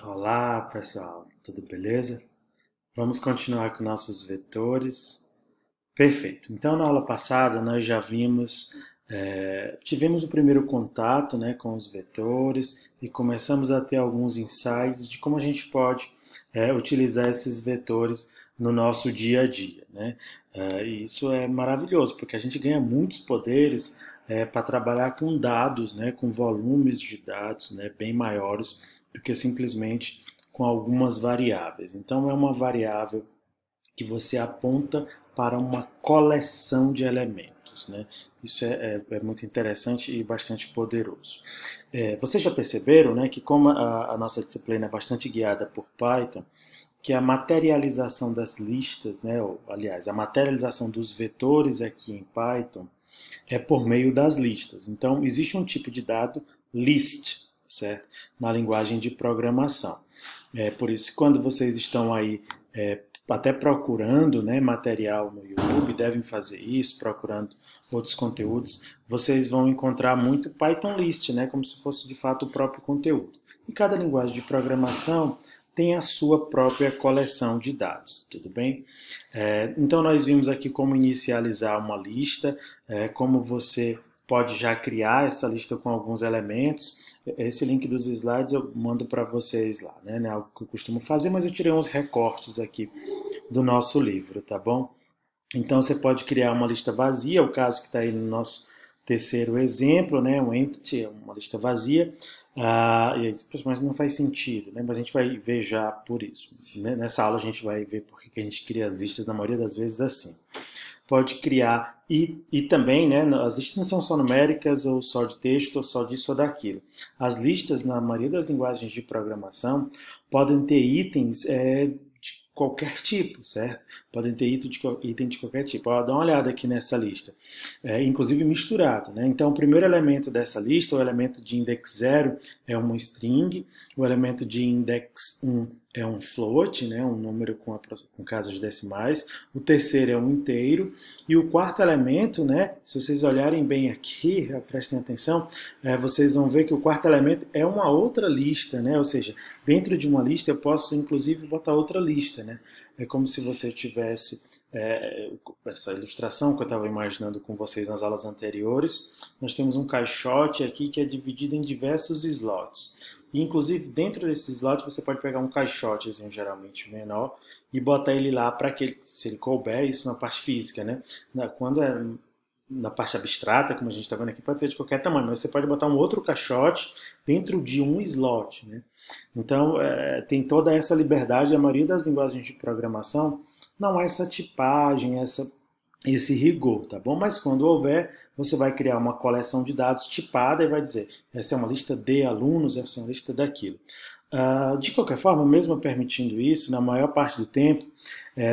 Olá, pessoal, tudo beleza? Vamos continuar com nossos vetores. Perfeito. Então, na aula passada, nós já tivemos o primeiro contato, né, com os vetores e começamos a ter alguns insights de como a gente pode utilizar esses vetores no nosso dia a dia, né? E isso é maravilhoso, porque a gente ganha muitos poderes para trabalhar com dados, né, com volumes de dados, né, bem maiores do que simplesmente com algumas variáveis. Então, é uma variável que você aponta para uma coleção de elementos, né? Isso é muito interessante e bastante poderoso. Vocês já perceberam, né, que como a nossa disciplina é bastante guiada por Python, que a materialização das listas, né, ou, aliás, a materialização dos vetores aqui em Python é por meio das listas. Então, existe um tipo de dado list, certo? Na linguagem de programação. Por isso, quando vocês estão aí até procurando, né, material no YouTube, devem fazer isso, procurando outros conteúdos, vocês vão encontrar muito Python list, né, como se fosse de fato o próprio conteúdo. E cada linguagem de programação tem a sua própria coleção de dados, tudo bem? Então nós vimos aqui como inicializar uma lista, como você pode já criar essa lista com alguns elementos. Esse link dos slides eu mando para vocês lá, né? É algo que eu costumo fazer, mas eu tirei uns recortes aqui do nosso livro, tá bom? Então você pode criar uma lista vazia, o caso que está aí no nosso terceiro exemplo, né? Um empty, uma lista vazia. E aí, mas não faz sentido, né? Mas a gente vai ver já por isso. Né? Nessa aula a gente vai ver por que a gente cria as listas, na maioria das vezes, assim. Pode criar, e também, né, as listas não são só numéricas ou só de texto ou só disso ou daquilo. As listas, na maioria das linguagens de programação, podem ter itens de qualquer tipo, certo? Podem ter item de qualquer tipo. Dá uma olhada aqui nessa lista, inclusive misturado, né? Então, o primeiro elemento dessa lista, o elemento de index 0, é uma string, o elemento de index 1 é um float, né? Um número com casas decimais, o terceiro é um inteiro, e o quarto elemento, né? Se vocês olharem bem aqui, prestem atenção, vocês vão ver que o quarto elemento é uma outra lista, né? Ou seja, dentro de uma lista eu posso inclusive botar outra lista, né? É como se você tivesse essa ilustração que eu estava imaginando com vocês nas aulas anteriores. Nós temos um caixote aqui que é dividido em diversos slots. E, inclusive, dentro desses slots você pode pegar um caixotezinho, geralmente menor, e botar ele lá para que, se ele couber, isso na parte física, né? Quando é na parte abstrata, como a gente está vendo aqui, pode ser de qualquer tamanho, mas você pode botar um outro caixote dentro de um slot, né? Então, tem toda essa liberdade. A maioria das linguagens de programação não há essa tipagem, esse rigor, tá bom? Mas quando houver, você vai criar uma coleção de dados tipada e vai dizer, essa é uma lista de alunos, essa é uma lista daquilo. De qualquer forma, mesmo permitindo isso, na maior parte do tempo,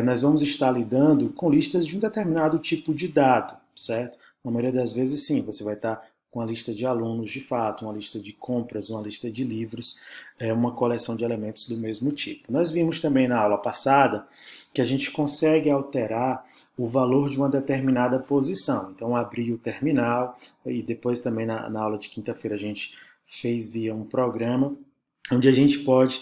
nós vamos estar lidando com listas de um determinado tipo de dado, certo? Na maioria das vezes, sim, você vai estar com a lista de alunos de fato, uma lista de compras, uma lista de livros, uma coleção de elementos do mesmo tipo. Nós vimos também na aula passada que a gente consegue alterar o valor de uma determinada posição. Então, abri o terminal e depois também na aula de quinta-feira a gente fez via um programa onde a gente pode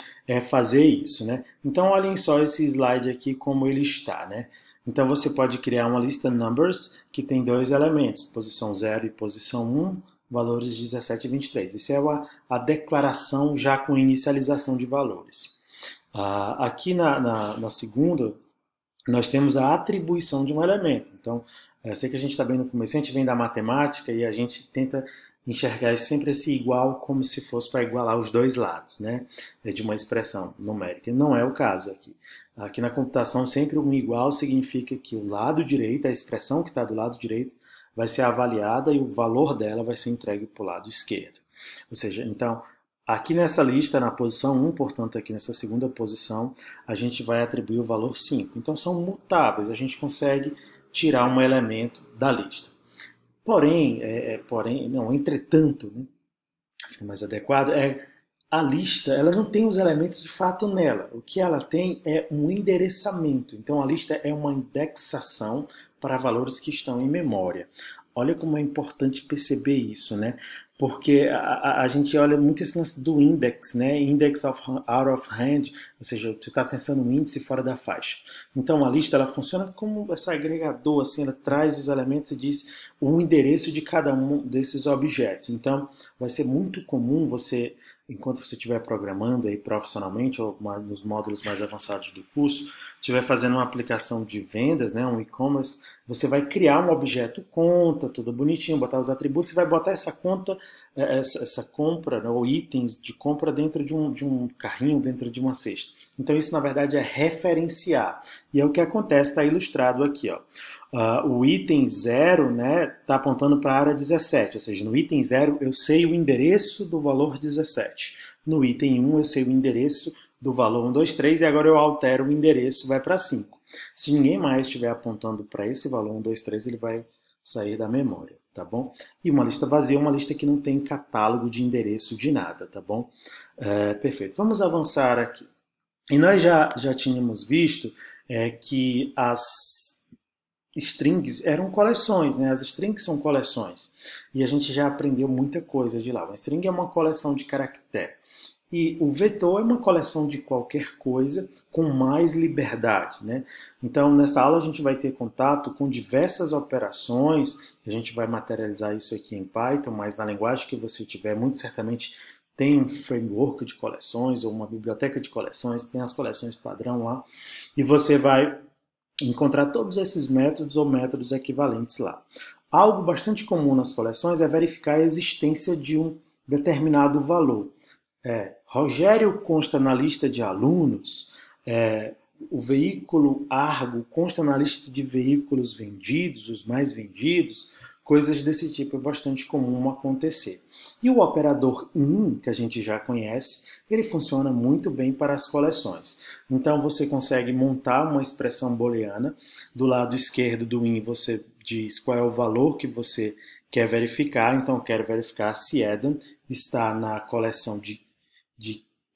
fazer isso, né? Então, olhem só esse slide aqui como ele está, né? Então, você pode criar uma lista numbers que tem dois elementos, posição 0 e posição 1, valores 17 e 23. Isso é a declaração já com inicialização de valores. Aqui na segunda, nós temos a atribuição de um elemento. Então, eu sei que a gente está bem no começo, a gente vem da matemática e a gente tenta enxergar sempre esse igual como se fosse para igualar os dois lados, né, de uma expressão numérica. Não é o caso aqui. Aqui na computação, sempre um igual significa que o lado direito, a expressão que está do lado direito, vai ser avaliada e o valor dela vai ser entregue para o lado esquerdo. Ou seja, então, aqui nessa lista, na posição 1, portanto, aqui nessa segunda posição, a gente vai atribuir o valor 5. Então, são mutáveis, a gente consegue tirar um elemento da lista. Porém, entretanto, né, fica mais adequado, a lista ela não tem os elementos de fato nela. O que ela tem é um endereçamento. Então, a lista é uma indexação para valores que estão em memória. Olha como é importante perceber isso, né? porque a gente olha muito esse lance do index, né? Index of out of range, ou seja, você está acessando um índice fora da faixa. Então a lista ela funciona como esse agregador, assim, ela traz os elementos e diz o endereço de cada um desses objetos. Então vai ser muito comum você, enquanto você estiver programando aí profissionalmente ou nos módulos mais avançados do curso, estiver fazendo uma aplicação de vendas, né, um e-commerce, você vai criar um objeto conta, tudo bonitinho, botar os atributos e vai botar essa conta, essa compra, né, ou itens de compra dentro de um carrinho, dentro de uma cesta. Então isso na verdade é referenciar. E é o que acontece, está ilustrado aqui, ó. O item 0 está apontando para a área 17, ou seja, no item 0 eu sei o endereço do valor 17. No item 1 eu sei o endereço do valor 1, 2, 3 e agora eu altero o endereço, vai para 5. Se ninguém mais estiver apontando para esse valor 1, 2, 3, ele vai sair da memória, tá bom? E uma lista vazia é uma lista que não tem catálogo de endereço de nada, tá bom? Perfeito. Vamos avançar aqui. E nós já tínhamos visto que as strings eram coleções, né? As strings são coleções. E a gente já aprendeu muita coisa de lá. Uma string é uma coleção de caractere. E o vetor é uma coleção de qualquer coisa com mais liberdade, né? Então, nessa aula a gente vai ter contato com diversas operações. A gente vai materializar isso aqui em Python, mas na linguagem que você tiver, muito certamente tem um framework de coleções ou uma biblioteca de coleções, tem as coleções padrão lá. E você vai encontrar todos esses métodos ou métodos equivalentes lá. Algo bastante comum nas coleções é verificar a existência de um determinado valor. Rogério consta na lista de alunos, o veículo Argo consta na lista de veículos vendidos, os mais vendidos, coisas desse tipo é bastante comum acontecer. E o operador IN, que a gente já conhece, ele funciona muito bem para as coleções. Então você consegue montar uma expressão booleana. Do lado esquerdo do IN você diz qual é o valor que você quer verificar. Então eu quero verificar se Eden está na coleção de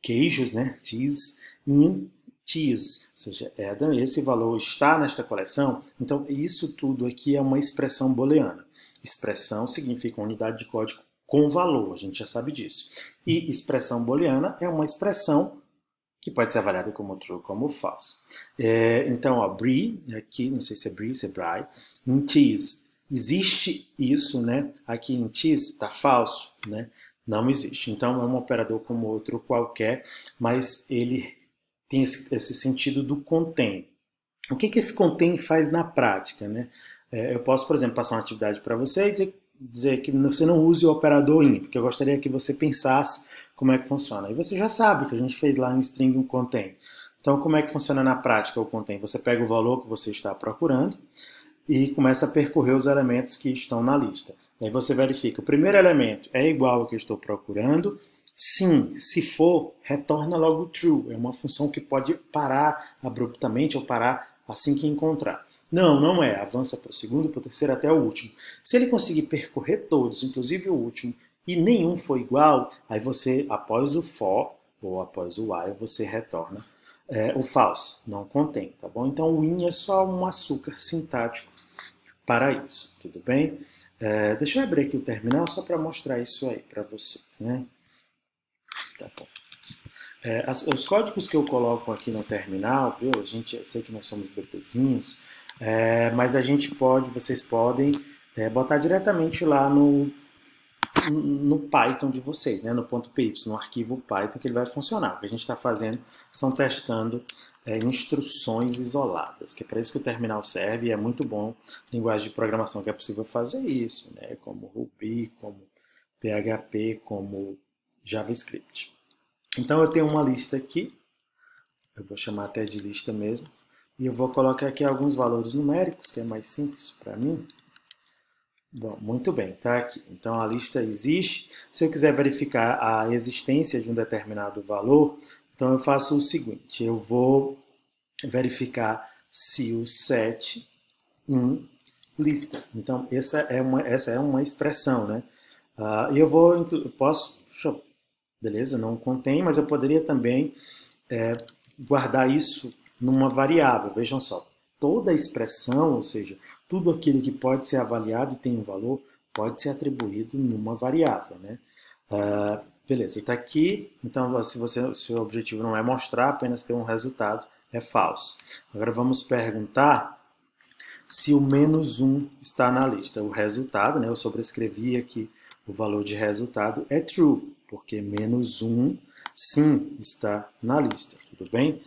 queijos, né? Cheese, in cheese. Ou seja, Eden, esse valor está nesta coleção. Então isso tudo aqui é uma expressão booleana. Expressão significa unidade de código com valor, a gente já sabe disso. E expressão booleana é uma expressão que pode ser avaliada como true ou como false. Então, ó, Brie, aqui, não sei se é Brie ou se é Bry, em cheese, existe isso, né? Aqui em cheese está falso, né? Não existe. Então, é um operador como outro qualquer, mas ele tem esse sentido do contém. O que esse contém faz na prática, né? Eu posso, por exemplo, passar uma atividade para você e dizer que você não use o operador in, porque eu gostaria que você pensasse como é que funciona. E você já sabe que a gente fez lá em string um contém. Então, como é que funciona na prática o contém? Você pega o valor que você está procurando e começa a percorrer os elementos que estão na lista. Aí você verifica, o primeiro elemento é igual ao que eu estou procurando? Sim, se for, retorna logo true. É uma função que pode parar abruptamente ou parar assim que encontrar. Não, não é. Avança para o segundo, para o terceiro, até o último. Se ele conseguir percorrer todos, inclusive o último, e nenhum for igual, aí você, após o for, ou após o while, você retorna o false. Não contém, tá bom? Então o in é só um açúcar sintático para isso, tudo bem? Deixa eu abrir aqui o terminal só para mostrar isso aí para vocês, né? Tá bom. Os códigos que eu coloco aqui no terminal, viu? Eu sei que nós somos bebezinhos, mas vocês podem botar diretamente lá no Python de vocês, né? No .py, no arquivo Python, que ele vai funcionar. O que a gente está fazendo são testando instruções isoladas, que é para isso que o terminal serve, e é muito bom linguagem de programação que é possível fazer isso, né? Como Ruby, como PHP, como JavaScript. Então eu tenho uma lista aqui, eu vou chamar até de lista mesmo, e eu vou colocar aqui alguns valores numéricos, que é mais simples para mim. Bom, muito bem, está aqui. Então a lista existe. Se eu quiser verificar a existência de um determinado valor, então eu faço o seguinte, eu vou verificar se o set in lista. Então essa é uma expressão, né? E eu posso, beleza, não contém, mas eu poderia também guardar isso numa variável. Vejam só, toda expressão, ou seja, tudo aquilo que pode ser avaliado e tem um valor, pode ser atribuído numa variável, né? Beleza, está aqui, então se o seu objetivo não é mostrar, apenas ter um resultado, é falso. Agora vamos perguntar se o -1 está na lista. O resultado, né, eu sobrescrevi aqui o valor de resultado, é true, porque -1 sim está na lista, tudo bem?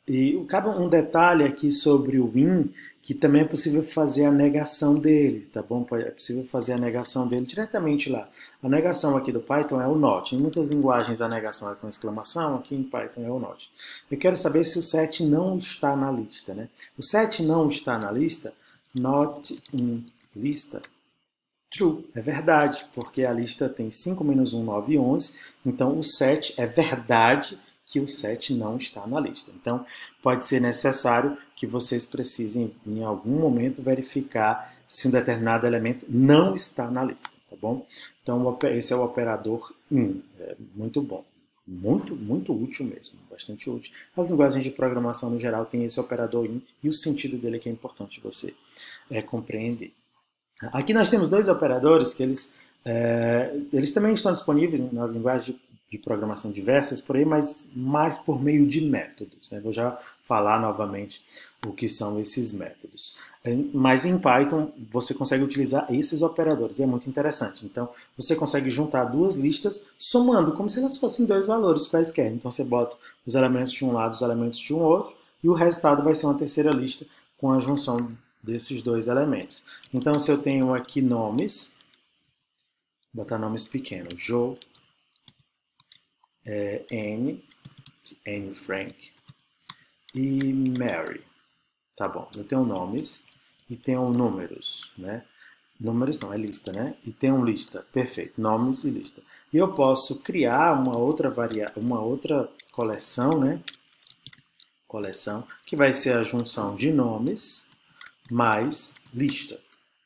E cabe um detalhe aqui sobre o in, que também é possível fazer a negação dele, tá bom? É possível fazer a negação dele diretamente lá. A negação aqui do Python é o not. Em muitas linguagens a negação é com exclamação, aqui em Python é o not. Eu quero saber se o set não está na lista, né? O set não está na lista, not in lista, true, é verdade, porque a lista tem 5, -1, 9 e 11, então o set é verdade que o set não está na lista. Então, pode ser necessário que vocês precisem, em algum momento, verificar se um determinado elemento não está na lista, tá bom? Então, esse é o operador in, é muito bom. Muito, muito útil mesmo, bastante útil. As linguagens de programação, no geral, têm esse operador in, e o sentido dele é que é importante você compreender. Aqui nós temos dois operadores que eles também estão disponíveis nas linguagens de programação diversas por aí, mas mais por meio de métodos, né? Vou já falar novamente o que são esses métodos. Mas em Python você consegue utilizar esses operadores, e é muito interessante. Então você consegue juntar duas listas somando, como se elas fossem dois valores quaisquer. Então você bota os elementos de um lado, os elementos de um outro, e o resultado vai ser uma terceira lista com a junção desses dois elementos. Então se eu tenho aqui nomes, vou botar nomes pequenos, Joe, Anne Frank e Mary. Tá bom, eu tenho nomes e tenho números, né? Números não, é lista, né? E tenho lista, perfeito, nomes e lista. E eu posso criar uma outra coleção, né? Coleção, que vai ser a junção de nomes mais lista.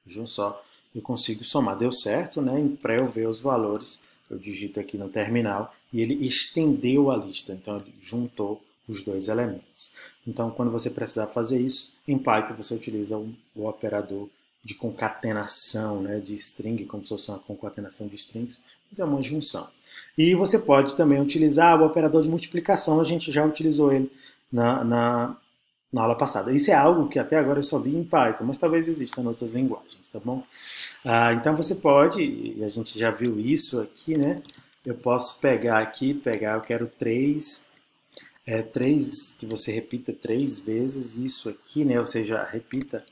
Vejam só, eu consigo somar. Deu certo, né? Para eu ver os valores, eu digito aqui no terminal e ele estendeu a lista. Então, ele juntou os dois elementos. Então, quando você precisar fazer isso, em Python você utiliza o operador de concatenação, né, de string, como se fosse uma concatenação de strings, mas é uma junção. E você pode também utilizar o operador de multiplicação, a gente já utilizou ele na aula passada. Isso é algo que até agora eu só vi em Python, mas talvez exista em outras linguagens, tá bom? Então você pode, e a gente já viu isso aqui, né? Eu posso pegar aqui, eu quero 3, que você repita 3 vezes isso aqui, né? Ou seja, repita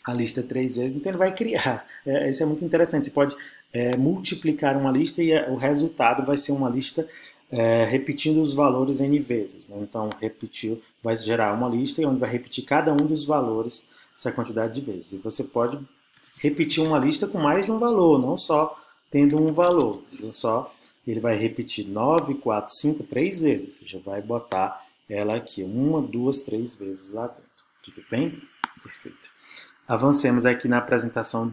a lista 3 vezes, então ele vai criar. Isso é muito interessante, você pode multiplicar uma lista e o resultado vai ser uma lista repetindo os valores n vezes, né? Então, repetiu, vai gerar uma lista onde vai repetir cada um dos valores, essa quantidade de vezes. E você pode repetir uma lista com mais de um valor, não só tendo um valor. Ele vai repetir 9, 4, 5, 3 vezes. Você já vai botar ela aqui, 1, 2, 3 vezes lá dentro. Tudo bem? Perfeito. Avancemos aqui na apresentação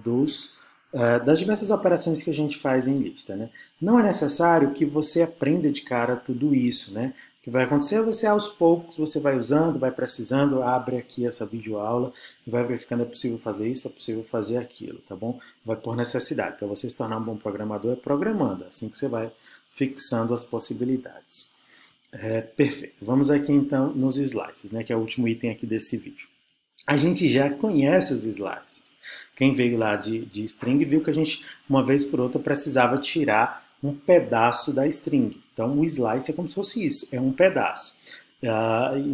das diversas operações que a gente faz em lista, né? Não é necessário que você aprenda de cara tudo isso, né? O que vai acontecer é você, aos poucos, você vai usando, vai precisando, abre aqui essa videoaula e vai verificando, é possível fazer isso, é possível fazer aquilo, tá bom? Vai por necessidade. Para você se tornar um bom programador, é programando, assim que você vai fixando as possibilidades. Perfeito. Vamos aqui, então, nos slices, né? Que é o último item aqui desse vídeo. A gente já conhece os slices. Quem veio lá de string viu que a gente, uma vez por outra, precisava tirar um pedaço da string. Então, o slice é como se fosse isso, é um pedaço.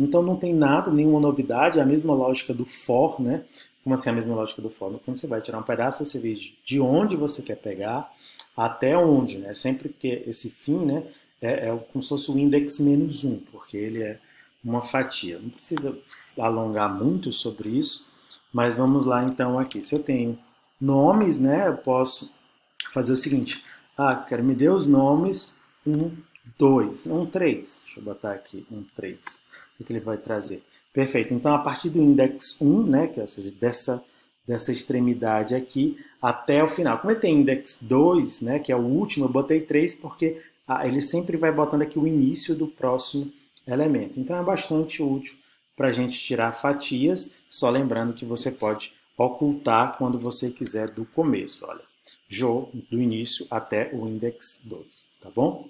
Então, não tem nada, nenhuma novidade, é a mesma lógica do for, né? Como assim a mesma lógica do for? Quando você vai tirar um pedaço, você vê de onde você quer pegar até onde, né? Sempre que esse fim, né, como se fosse o index -1, porque ele é uma fatia. Não precisa alongar muito sobre isso, mas vamos lá então aqui. Se eu tenho nomes, né, eu posso fazer o seguinte. Quero me dê os nomes 1, 2, não 3. Deixa eu botar aqui 3. O que ele vai trazer? Perfeito. Então, a partir do index 1, né, que é, ou seja, dessa extremidade aqui, até o final. Como ele tem index 2, né, que é o último, eu botei 3 porque ele sempre vai botando aqui o início do próximo elemento. Então, é bastante útil para a gente tirar fatias, só lembrando que você pode ocultar quando você quiser do começo, olha. Do início até o index 12, tá bom?